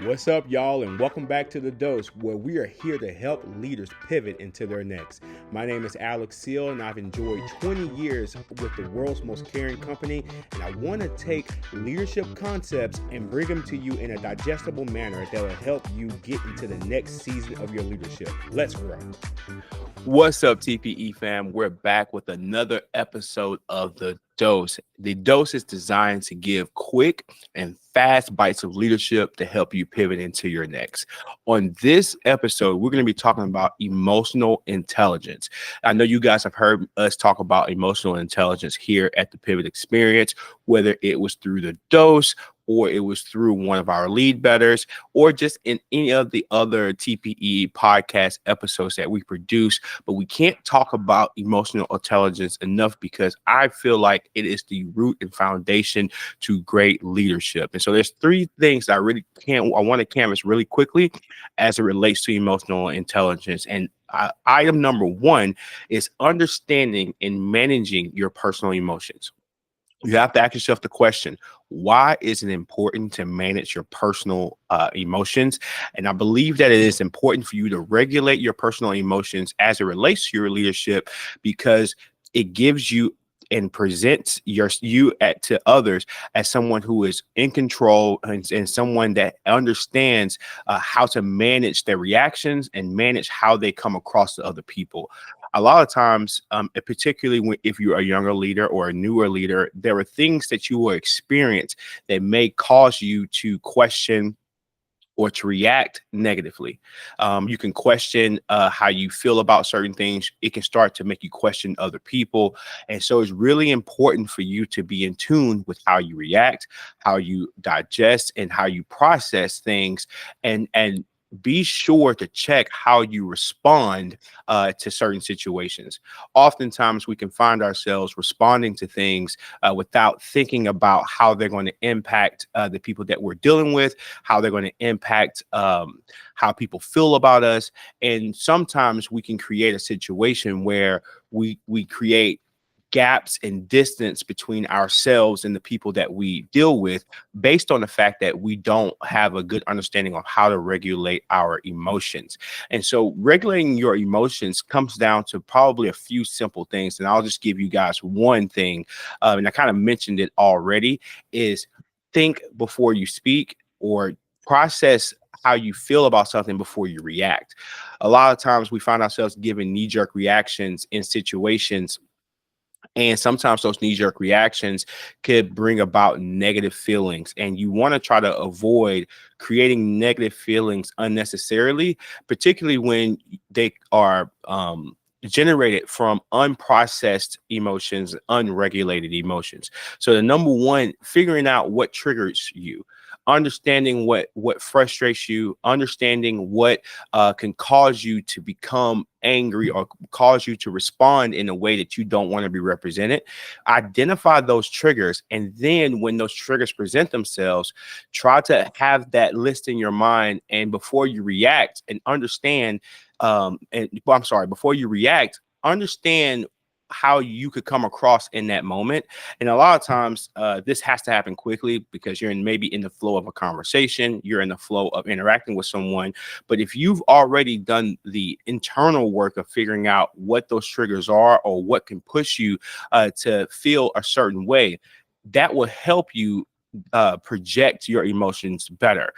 What's up, y'all, and welcome back to The Dose, where we are here to help leaders pivot into their next. My name is Alex Seal, and I've enjoyed 20 years with the world's most caring company, and I want to take leadership concepts and bring them to you in a digestible manner that will help you get into the next season of your leadership. Let's grow. What's up, TPE fam? We're back with another episode of The Dose. The Dose is designed to give quick and fast bites of leadership to help you pivot into your next. On this episode, we're going to be talking about emotional intelligence. I know you guys have heard us talk about emotional intelligence here at the Pivot Experience, whether it was through The Dose or it was through one of our lead betters, or just in any of the other TPE podcast episodes that we produce. But we can't talk about emotional intelligence enough because I feel like it is the root and foundation to great leadership. And so there's three things I want to canvas really quickly as it relates to emotional intelligence. And item number one is understanding and managing your personal emotions. You have to ask yourself the question, why is it important to manage your personal emotions? And I believe that it is important for you to regulate your personal emotions as it relates to your leadership, because it gives you and presents to others as someone who is in control and someone that understands how to manage their reactions and manage how they come across to other people. A lot of times, particularly if you're a younger leader or a newer leader, there are things that you will experience that may cause you to question or to react negatively. You can question how you feel about certain things. It can start to make you question other people. And so it's really important for you to be in tune with how you react, how you digest, and how you process things, and be sure to check how you respond to certain situations. Oftentimes, we can find ourselves responding to things without thinking about how they're going to impact the people that we're dealing with, how they're going to impact how people feel about us. And sometimes we can create a situation where we create gaps and distance between ourselves and the people that we deal with based on the fact that we don't have a good understanding of how to regulate our emotions. And so regulating your emotions comes down to probably a few simple things. And I'll just give you guys one thing. And I kind of mentioned it already, is think before you speak, or process how you feel about something before you react. A lot of times we find ourselves giving knee-jerk reactions in situations, and sometimes those knee-jerk reactions could bring about negative feelings. And you want to try to avoid creating negative feelings unnecessarily, particularly when they are generated from unprocessed emotions, unregulated emotions. So the number one, figuring out what triggers you, understanding what frustrates you, understanding what can cause you to become angry or cause you to respond in a way that you don't want to be represented. Identify those triggers, and then when those triggers present themselves, try to have that list in your mind, and before you react, and understand before you react, understand how you could come across in that moment. And a lot of times this has to happen quickly because you're maybe in the flow of a conversation, you're in the flow of interacting with someone. But if you've already done the internal work of figuring out what those triggers are or what can push you to feel a certain way, that will help you project your emotions better.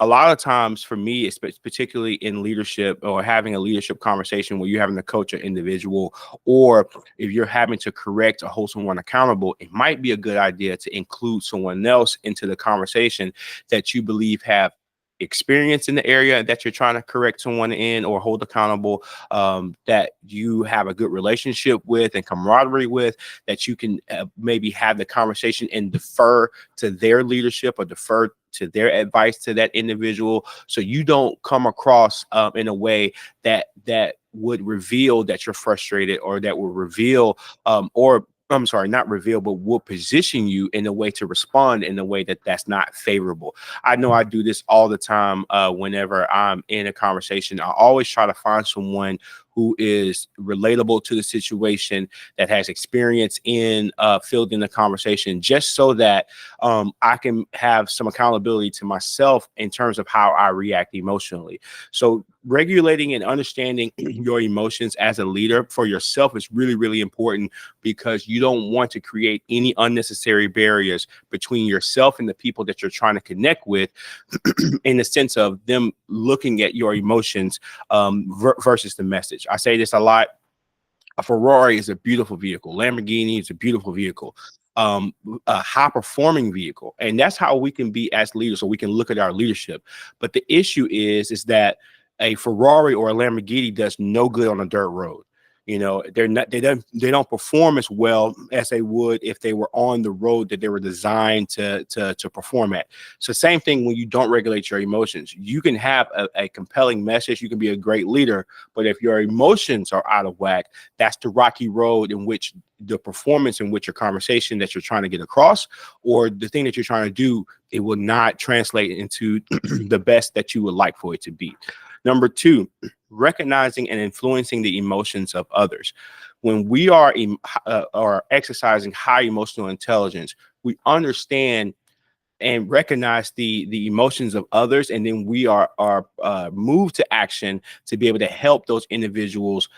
A lot of times for me, particularly in leadership or having a leadership conversation where you're having to coach an individual, or if you're having to correct or hold someone accountable, it might be a good idea to include someone else into the conversation that you believe have experience in the area that you're trying to correct someone in or hold accountable, that you have a good relationship with and camaraderie with, that you can maybe have the conversation and defer to their leadership or defer to their advice to that individual, so you don't come across in a way that would reveal that you're frustrated, or that will reveal or I'm sorry, not reveal, but will position you in a way to respond in a way that's not favorable. I know I do this all the time. Whenever I'm in a conversation, I always try to find someone who is relatable to the situation, that has experience in fielding the conversation, just so that I can have some accountability to myself in terms of how I react emotionally. So regulating and understanding your emotions as a leader for yourself is really, really important, because you don't want to create any unnecessary barriers between yourself and the people that you're trying to connect with, in the sense of them looking at your emotions versus the message. I say this a lot. A Ferrari is a beautiful vehicle. Lamborghini is a beautiful vehicle. A high performing vehicle. And that's how we can be as leaders, so we can look at our leadership. But the issue is that a Ferrari or a Lamborghini does no good on a dirt road. You know, they don't perform as well as they would if they were on the road that they were designed to perform at. So same thing when you don't regulate your emotions. You can have a compelling message, you can be a great leader, but if your emotions are out of whack, that's the rocky road in which the performance, in which your conversation that you're trying to get across, or the thing that you're trying to do, it will not translate into the best that you would like for it to be. Number two, recognizing and influencing the emotions of others. When we are exercising high emotional intelligence, we understand and recognize the emotions of others, and then we are moved to action to be able to help those individuals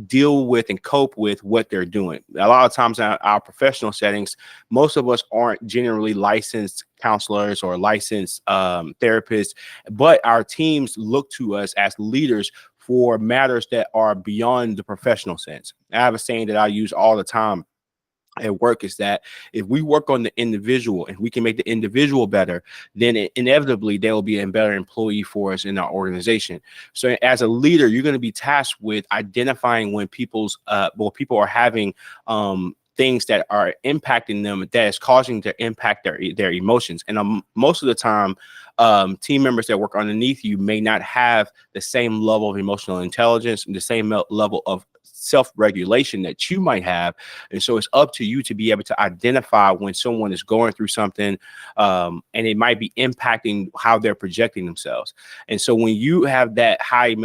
deal with and cope with what they're doing. A lot of times in our professional settings, most of us aren't generally licensed counselors or licensed therapists, but our teams look to us as leaders for matters that are beyond the professional sense. I have a saying that I use all the time at work, is that if we work on the individual and we can make the individual better, then inevitably they will be a better employee for us in our organization. So as a leader, you're going to be tasked with identifying when people are having things that are impacting them, that is causing to impact their emotions. And most of the time, team members that work underneath you may not have the same level of emotional intelligence and the same level of self-regulation that you might have. And so it's up to you to be able to identify when someone is going through something, and it might be impacting how they're projecting themselves. And so when you have that high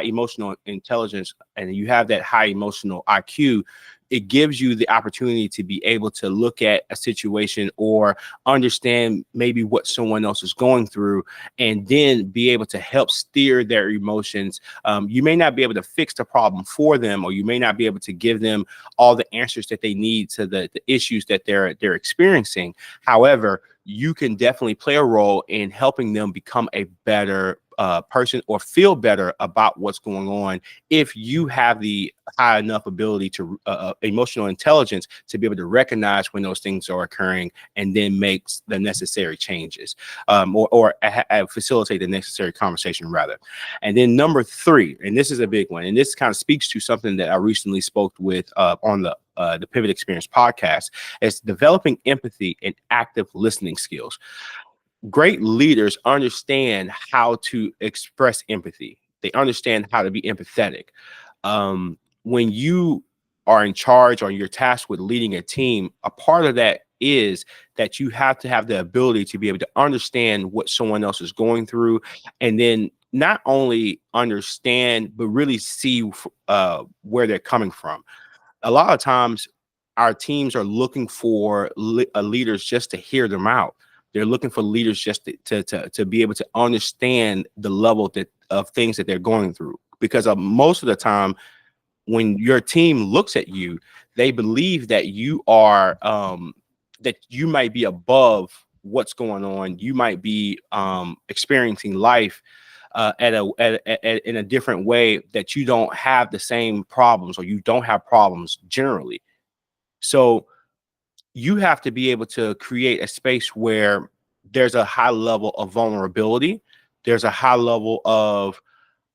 emotional intelligence, and you have that high emotional IQ, it gives you the opportunity to be able to look at a situation or understand maybe what someone else is going through, and then be able to help steer their emotions. You may not be able to fix the problem for them, or you may not be able to give them all the answers that they need to the issues that they're experiencing. However, you can definitely play a role in helping them become a better person, or feel better about what's going on, if you have the high enough ability to emotional intelligence to be able to recognize when those things are occurring, and then make the necessary changes, or facilitate the necessary conversation rather. And then number three, and this is a big one, and this kind of speaks to something that I recently spoke with on the Pivot Experience podcast, is developing empathy and active listening skills. Great leaders understand how to express empathy. They understand how to be empathetic. When you are in charge, or you're tasked with leading a team, a part of that is that you have to have the ability to be able to understand what someone else is going through, and then not only understand, but really see where they're coming from. A lot of times our teams are looking for leaders just to hear them out. They're looking for leaders just to be able to understand the level of things that they're going through. Because most of the time, when your team looks at you, they believe that you are that you might be above what's going on. You might be experiencing life in a different way, that you don't have the same problems, or you don't have problems generally. So you have to be able to create a space where there's a high level of vulnerability. There's a high level of,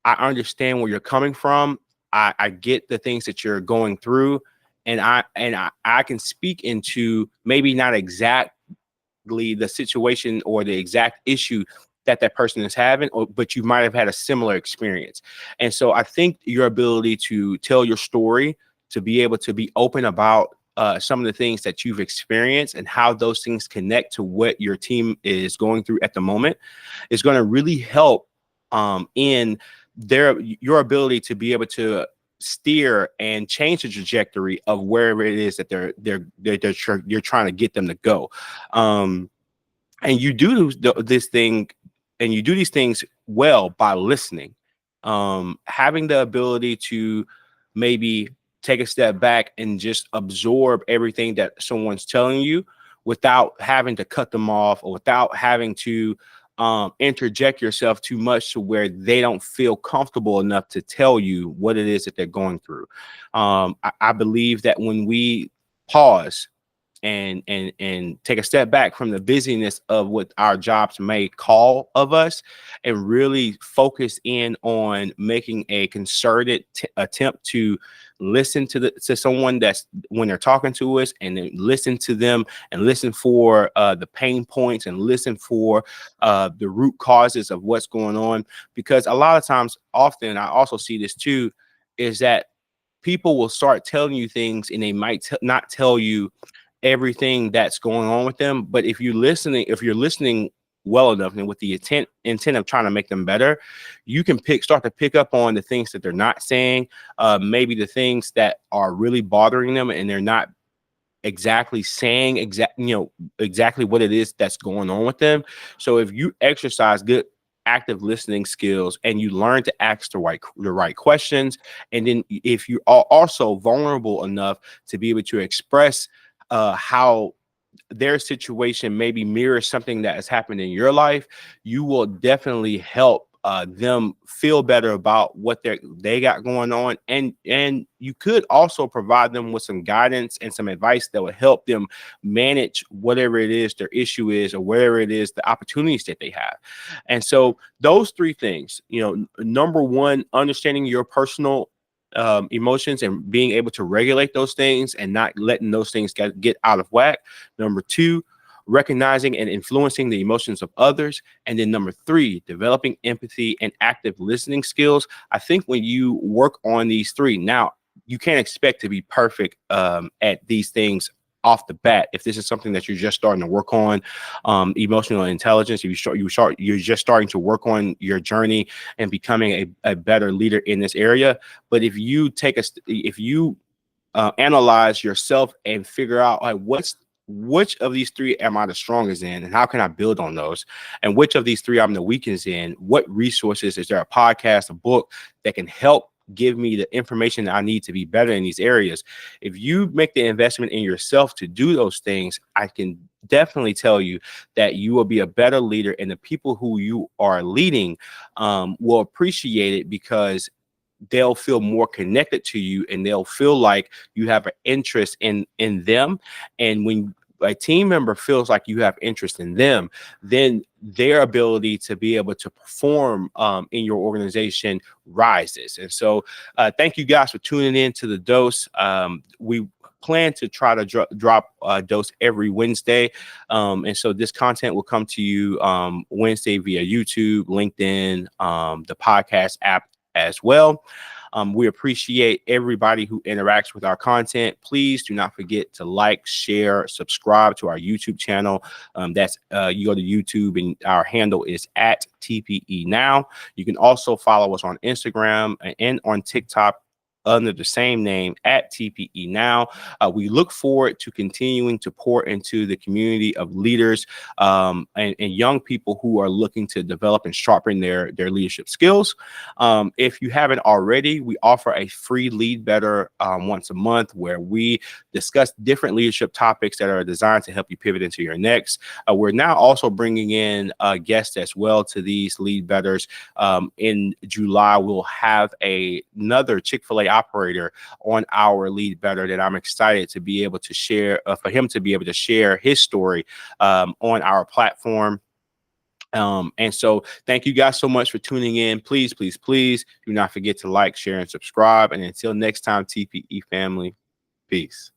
I understand where you're coming from. I get the things that you're going through, and I can speak into maybe not exactly the situation or the exact issue that person is having, but you might have had a similar experience. And so I think your ability to tell your story, to be able to be open about some of the things that you've experienced and how those things connect to what your team is going through at the moment, is going to really help in your ability to be able to steer and change the trajectory of wherever it is that you're trying to get them to go. And you do this thing, and you do these things well by listening. Having the ability to maybe take a step back and just absorb everything that someone's telling you without having to cut them off, or without having to interject yourself too much to where they don't feel comfortable enough to tell you what it is that they're going through. I believe that when we pause and take a step back from the busyness of what our jobs may call of us, and really focus in on making a concerted attempt to listen to someone that's when they're talking to us, and then listen to them, and listen for the pain points, and listen for the root causes of what's going on. Because a lot of times, often, I also see this too, is that people will start telling you things, and they might not tell you everything that's going on with them. But if you're listening well enough, and with the intent of trying to make them better, you can start to pick up on the things that they're not saying, maybe the things that are really bothering them, and they're not exactly saying exactly what it is that's going on with them. So if you exercise good active listening skills, and you learn to ask the right questions, and then if you are also vulnerable enough to be able to express how their situation maybe mirrors something that has happened in your life, you will definitely help them feel better about what they got going on. And you could also provide them with some guidance and some advice that will help them manage whatever it is their issue is, or whatever it is the opportunities that they have. And so those three things, number one, understanding your personal emotions, and being able to regulate those things, and not letting those things get out of whack. Number two, recognizing and influencing the emotions of others. And then number three, developing empathy and active listening skills. I think when you work on these three, now you can't expect to be perfect at these things off the bat. If this is something that you're just starting to work on, emotional intelligence, if you're just starting to work on your journey and becoming a better leader in this area. But if you analyze yourself and figure out, like, which of these three am I the strongest in, and how can I build on those? And which of these three I'm the weakest in? What resources, is there a podcast, a book that can help give me the information that I need to be better in these areas? If you make the investment in yourself to do those things, I can definitely tell you that you will be a better leader, and the people who you are leading will appreciate it, because they'll feel more connected to you, and they'll feel like you have an interest in them. And when a team member feels like you have interest in them, then their ability to be able to perform in your organization rises. And so thank you guys for tuning in to The Dose. We plan to try to drop a dose every Wednesday. And so this content will come to you Wednesday via YouTube, LinkedIn, the podcast app as well. We appreciate everybody who interacts with our content. Please do not forget to like, share, subscribe to our YouTube channel. That's you go to YouTube, and our handle is at TPE Now. You can also follow us on Instagram and on TikTok under the same name, at TPE Now. We look forward to continuing to pour into the community of leaders and young people who are looking to develop and sharpen their leadership skills. If you haven't already, we offer a free Lead Better once a month, where we discuss different leadership topics that are designed to help you pivot into your next. We're now also bringing in guests as well to these Lead Betters. In July, we'll have another Chick-fil-A operator on our Lead Better that I'm excited to be able to share, for him to be able to share his story on our platform. And so thank you guys so much for tuning in. Please, please, please do not forget to like, share, and subscribe. And until next time, TPE family, peace.